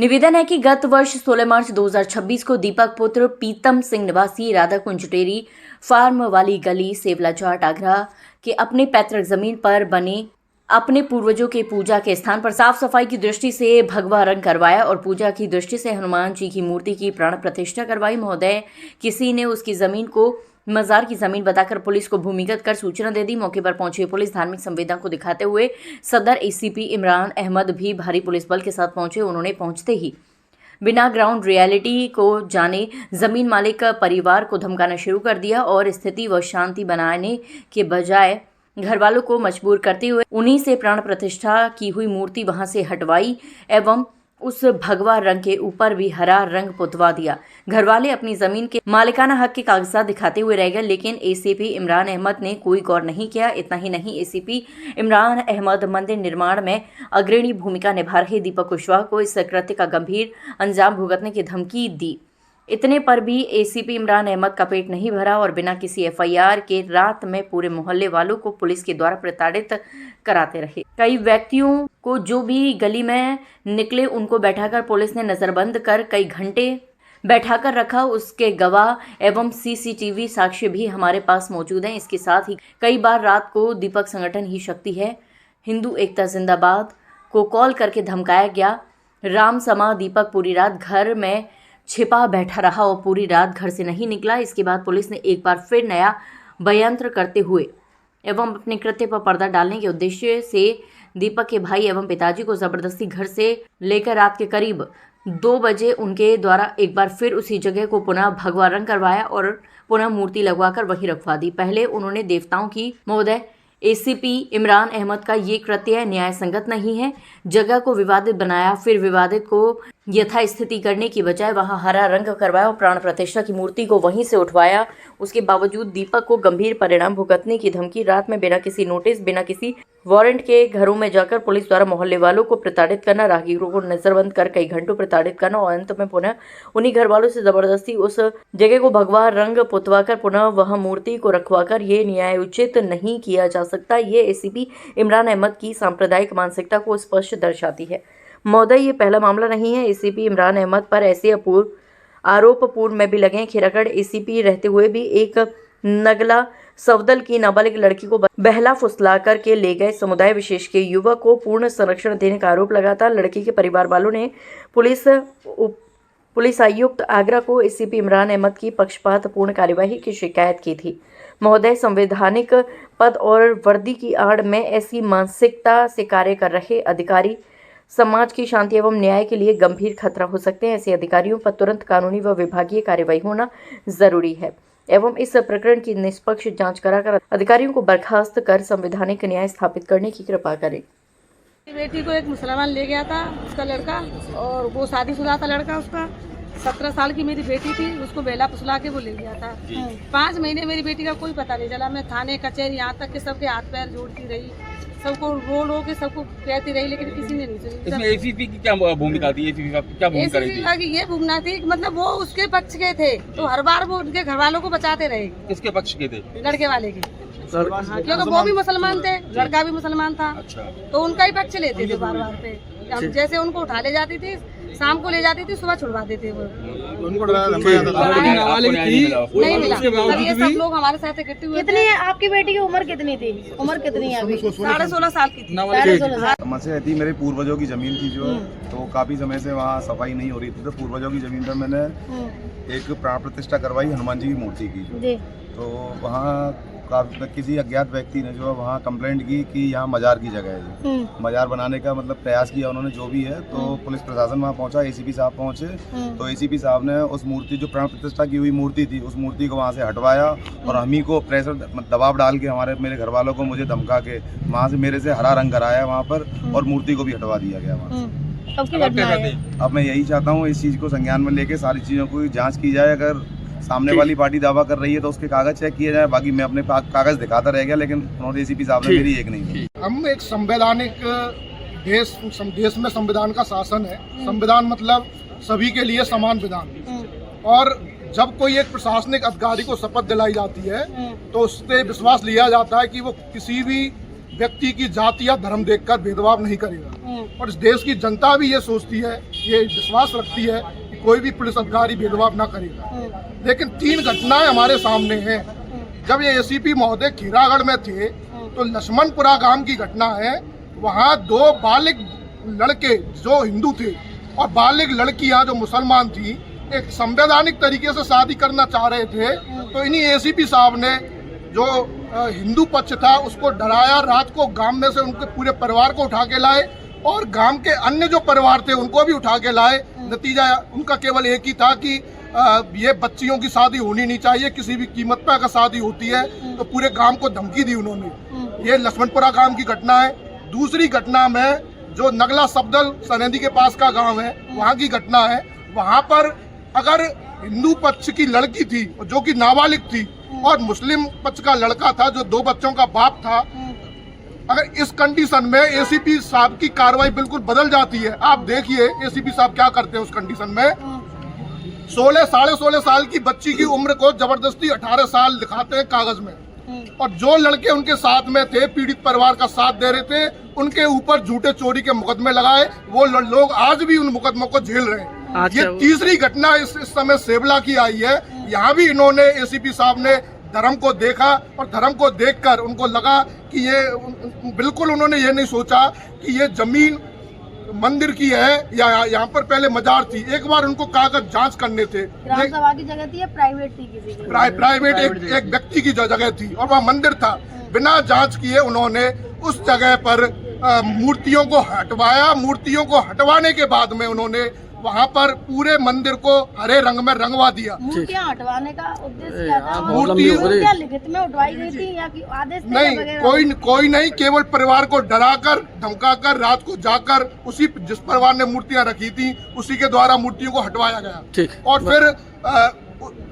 निवेदन है कि गत वर्ष 16 मार्च 2026 को दीपक पुत्र पीतम सिंह निवासी राधा कुंज डेयरी फार्म वाली गली सेवलाचाट आगरा के अपने पैतृक जमीन पर बने अपने पूर्वजों के पूजा के स्थान पर साफ सफाई की दृष्टि से भगवा रंग करवाया और पूजा की दृष्टि से हनुमान जी की मूर्ति की प्राण प्रतिष्ठा करवाई। महोदय किसी ने उसकी जमीन को मजार की जमीन बताकर पुलिस को भूमिगत कर सूचना दे दी। मौके पर पहुंची पुलिस धार्मिक संवेदना को दिखाते हुए सदर एसीपी इमरान अहमद भी भारी पुलिस बल के साथ पहुंचे। उन्होंने पहुंचते ही बिना ग्राउंड रियलिटी को जाने जमीन मालिक परिवार को धमकाना शुरू कर दिया और स्थिति व शांति बनाने के बजाय घर वालों को मजबूर करते हुए उन्हीं से प्राण प्रतिष्ठा की हुई मूर्ति वहां से हटवाई एवं उस भगवा रंग के ऊपर भी हरा रंग पुतवा दिया। घर वाले अपनी जमीन के मालिकाना हक के कागजात दिखाते हुए रह गए, लेकिन एसीपी इमरान अहमद ने कोई गौर नहीं किया। इतना ही नहीं, एसीपी इमरान अहमद मंदिर निर्माण में अग्रणी भूमिका निभा रहे दीपक कुशवाहा को इस कृत्य का गंभीर अंजाम भुगतने की धमकी दी। इतने पर भी एसीपी इमरान अहमद का पेट नहीं भरा और बिना किसी एफआईआर के रात में पूरे मोहल्ले वालों को पुलिस के द्वारा प्रताड़ित कराते रहे। कई व्यक्तियों को जो भी गली में निकले उनको बैठाकर पुलिस ने नजरबंद कर कई घंटे बैठाकर रखा। उसके गवाह एवं सीसीटीवी साक्ष्य भी हमारे पास मौजूद हैं। इसके साथ ही कई बार रात को दीपक संगठन ही शक्ति है, हिंदू एकता जिंदाबाद को कॉल करके धमकाया गया। राम समा दीपक पूरी रात घर में छिपा बैठा रहा और पूरी रात घर से नहीं निकला। इसके बाद पुलिस ने एक बार फिर नया बयान्त्र करते हुए एवं अपने कृत्य पर पर्दा डालने के उद्देश्य से दीपक के भाई एवं पिताजी को जबरदस्ती घर से लेकर रात के करीब 2 बजे उनके द्वारा एक बार फिर उसी जगह को पुनः भगवा रंग करवाया और पुनः मूर्ति लगवाकर वहीं रखवा दी। पहले उन्होंने देवताओं की महोदय एसीपी इमरान अहमद का ये कृत्य न्याय संगत नहीं है। जगह को विवादित बनाया, फिर विवादित को यथास्थिति करने की बजाय वहां हरा रंग करवाया और प्राण प्रतिष्ठा की मूर्ति को वहीं से उठवाया। उसके बावजूद दीपक को गंभीर परिणाम भुगतने की धमकी। रात में बिना किसी नोटिस, बिना किसी वारंट के घरों में जाकर पुलिस द्वारा मोहल्ले वालों को प्रताड़ित करना, राहगीरों को नजरबंद कर कई घंटों प्रताड़ित करना और अंत में पुनः उन्हीं घर वालों से जबरदस्ती उस जगह को भगवा रंग पुतवाकर पुनः वह मूर्ति को रखवाकर ये न्याय उचित नहीं किया जा सकता। ये एसीपी इमरान अहमद की सांप्रदायिक मानसिकता को स्पष्ट दर्शाती है। महोदय, ये पहला मामला नहीं है। एसीपी इमरान अहमद पर ऐसे आरोप पूर्व में भी लगे। खिरागढ़ एसीपी रहते हुए भी एक नगला सवदल की नाबालिग लड़की को बहला फुसला करके ले गए। समुदाय विशेष के युवक को पूर्ण संरक्षण देने का आरोप लगाता। लड़की के परिवार वालों ने पुलिस आयुक्त आगरा को एसीपी इमरान अहमद की पक्षपातपूर्ण कार्यवाही की शिकायत की थी। महोदय, संवैधानिक पद और वर्दी की आड़ में ऐसी मानसिकता से कार्य कर रहे अधिकारी समाज की शांति एवं न्याय के लिए गंभीर खतरा हो सकते हैं। ऐसे अधिकारियों पर तुरंत कानूनी व विभागीय कार्यवाही होना जरूरी है एवं इस प्रकरण की निष्पक्ष जांच कराकर अधिकारियों को बर्खास्त कर संवैधानिक न्याय स्थापित करने की कृपा करें। बेटी को एक मुसलमान ले गया था उसका लड़का, और वो शादीशुदा था लड़का उसका। 17 साल की मेरी बेटी थी, उसको बेला फुसला के वो ले गया था। 5 महीने मेरी बेटी का कोई पता नहीं चला। मैं थाने कचहरी यहाँ तक के सबके हाथ पैर जोड़ती रही, सबको रो के सबको कहती रही, लेकिन किसी ने नहीं सुनी। इसमें एसीपी की क्या भूमिका थी? एसीपी की क्या भूमिका थी? ये भूमिका थी, मतलब वो उसके पक्ष के थे, तो हर बार वो उनके घर वालों को बचाते रहे। किसके पक्ष के थे? लड़के वाले के, क्योंकि वो भी मुसलमान थे, लड़का भी मुसलमान था। अच्छा। तो उनका ही पक्ष लेते थे बार बार पे। हम जैसे उनको उठा ले जाती थी, शाम को ले जाती थी, सुबह छुड़वा देते वो। उनको नहीं मिला। सब ये सब लोग हमारे साथ इकट्ठे हुए। कितनी है आपकी बेटी की उम्र? कितनी थी? उम्र कितनी है अभी? 16.5 साल की थी। 16.5 समस्या थी, मेरे पूर्वजों की जमीन थी जो, तो काफी समय से वहाँ सफाई नहीं हो रही थी, तो पूर्वजों की जमीन पर मैंने एक प्राण प्रतिष्ठा करवाई हनुमान जी की मूर्ति की। तो वहाँ किसी अज्ञात व्यक्ति ने जो वहाँ कंप्लेंट की कि यहाँ मजार की जगह है, मजार बनाने का मतलब प्रयास किया उन्होंने, जो भी है। तो पुलिस प्रशासन वहाँ पहुँचा, एसीपी साहब पहुँचे, तो एसीपी साहब ने उस मूर्ति, जो प्राण प्रतिष्ठा की हुई मूर्ति थी, उस मूर्ति को वहाँ से हटवाया और हम ही को प्रेशर दबाव डाल के मेरे घर वालों को मुझे धमका के वहाँ से मेरे से हरा रंग कराया वहाँ पर, और मूर्ति को भी हटवा दिया गया वहाँ से। अब मैं यही चाहता हूँ इस चीज़ को संज्ञान में लेके सारी चीज़ों की जाँच की जाए। अगर सामने वाली पार्टी दावा कर रही है तो उसके कागज चेक किए जाए। बाकी मैं अपने कागज दिखाता रह गया, लेकिन उन्होंने एसीपी साहब ने मेरी एक नहीं की। हम एक संवैधानिक देश में संविधान का शासन है। संविधान मतलब सभी के लिए समान विधान। और जब कोई एक प्रशासनिक अधिकारी को शपथ दिलाई जाती है तो उससे विश्वास लिया जाता है कि वो किसी भी व्यक्ति की जाति या धर्म देखकर भेदभाव नहीं करेगा। और इस देश की जनता भी ये सोचती है, ये विश्वास रखती है कि कोई भी पुलिस अधिकारी भेदभाव ना करेगा। लेकिन 3 घटनाएं हमारे सामने हैं। जब ये एसीपी महोदय खीरागढ़ में थे तो लक्ष्मणपुरा गांव की घटना है। वहाँ 2 बालिग लड़के जो हिंदू थे और बालिग लड़कियां जो मुसलमान थी, एक संवैधानिक तरीके से शादी करना चाह रहे थे। तो इन्हीं एसीपी साहब ने जो हिंदू पक्ष था उसको डराया, रात को गांव में से उनके पूरे परिवार को उठा के लाए और गांव के अन्य जो परिवार थे उनको भी उठा के लाए। नतीजा उनका केवल एक ही था कि ये बच्चियों की शादी होनी नहीं चाहिए, किसी भी कीमत पर अगर शादी होती है तो पूरे गांव को धमकी दी उन्होंने। ये लक्ष्मणपुरा गांव की घटना है। दूसरी घटना में जो नगला सब्दल सनेदी के पास का गांव है, वहाँ की घटना है। वहाँ पर अगर हिंदू पक्ष की लड़की थी जो कि नाबालिग थी और मुस्लिम पक्ष का लड़का था जो 2 बच्चों का बाप था, अगर इस कंडीशन में एसीपी साहब की कार्रवाई बिल्कुल बदल जाती है। आप देखिए एसीपी साहब क्या करते हैं उस कंडीशन में। 16 साढ़े 16 साल की बच्ची की उम्र को जबरदस्ती 18 साल दिखाते हैं कागज में, और जो लड़के उनके साथ में थे, पीड़ित परिवार का साथ दे रहे थे, उनके ऊपर झूठे चोरी के मुकदमे लगाए। वो लोग आज भी उन मुकदमों को झेल रहे हैं। ये तीसरी घटना इस समय सेवला की आई है। यहाँ भी इन्होंने एसीपी साहब ने धर्म को देखा और धर्म को देखकर उनको लगा कि ये बिल्कुल उन्होंने ये नहीं सोचा कि ये जमीन मंदिर की है या यहाँ पर पहले मजार थी। एक बार उनको कागज जांच करने थे। ग्राम सभा की जगह थी या प्राइवेट थी किसी की? प्राइवेट एक व्यक्ति की जगह थी और वहाँ मंदिर था। बिना जांच किए उन्होंने उस जगह पर मूर्तियों को हटवाया। मूर्तियों को हटवाने के बाद में उन्होंने वहाँ पर पूरे मंदिर को हरे रंग में रंगवा दिया। मूर्तियाँ हटवाने का उद्देश्य क्या था? मूर्तियाँ लिखित में उठवाई गई थी या कि आदेश नहीं? कोई नहीं, केवल परिवार को डराकर धमकाकर रात को जाकर उसी जिस परिवार ने मूर्तियाँ रखी थी उसी के द्वारा मूर्तियों को हटवाया गया। और फिर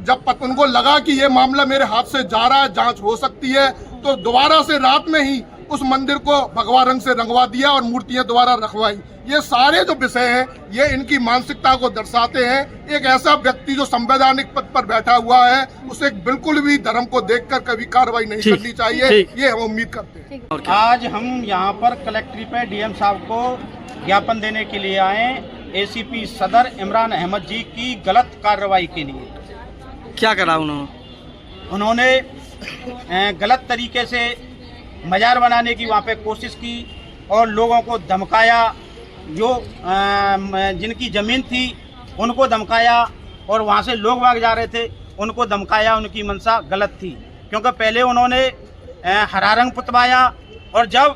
जब उनको लगा कि ये मामला मेरे हाथ से जा रहा है, जांच हो सकती है, तो दोबारा से रात में ही उस मंदिर को भगवा रंग से रंगवा दिया और मूर्तियां दोबारा रखवाई। ये सारे जो विषय हैं ये इनकी मानसिकता को दर्शाते हैं। एक ऐसा व्यक्ति जो संवैधानिक पद पर बैठा हुआ है उसे बिल्कुल भी धर्म को देखकर कभी कार्रवाई नहीं करनी चाहिए, ये हम उम्मीद करते हैं। आज हम यहाँ पर कलेक्ट्री पे डीएम साहब को ज्ञापन देने के लिए आए एसीपी सदर इमरान अहमद जी की गलत कार्रवाई के लिए। क्या करा उन्होंने गलत तरीके से मजार बनाने की वहाँ पे कोशिश की और लोगों को धमकाया। जो जिनकी ज़मीन थी उनको धमकाया और वहाँ से लोग भाग जा रहे थे उनको धमकाया। उनकी मंशा गलत थी क्योंकि पहले उन्होंने हरा रंग पुतवाया और जब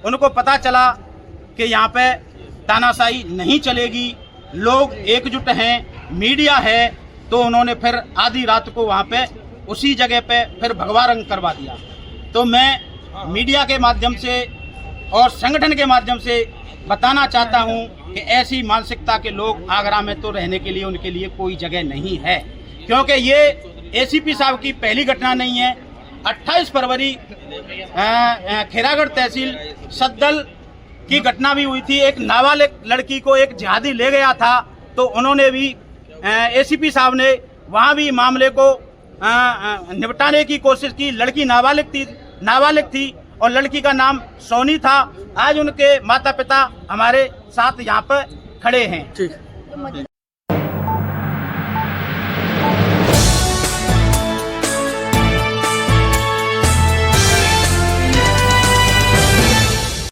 उनको पता चला कि यहाँ पे तानाशाही नहीं चलेगी, लोग एकजुट हैं, मीडिया है, तो उन्होंने फिर आधी रात को वहाँ पे उसी जगह पे फिर भगवा रंग करवा दिया। तो मैं मीडिया के माध्यम से और संगठन के माध्यम से बताना चाहता हूं कि ऐसी मानसिकता के लोग आगरा में तो रहने के लिए उनके लिए कोई जगह नहीं है, क्योंकि ये एसीपी साहब की पहली घटना नहीं है। 28 फरवरी खैरागढ़ तहसील सद्दल की घटना भी हुई थी। एक नाबालिग लड़की को एक जिहादी ले गया था, तो उन्होंने भी एसीपी साहब ने वहाँ भी मामले को निपटाने की कोशिश की। लड़की नाबालिग थी और लड़की का नाम सोनी था। आज उनके माता पिता हमारे साथ यहाँ पर खड़े हैं।